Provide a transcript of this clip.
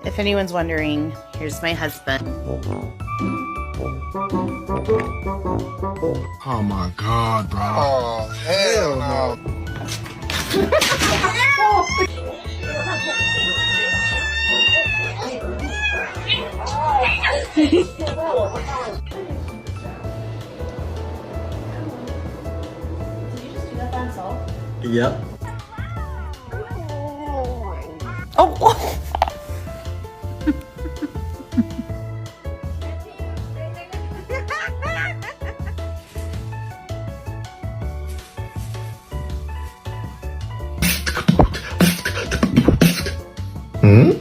If anyone's wondering, here's my husband. Oh my God, bro. Oh, hell no. Yep. Oh! Hmm?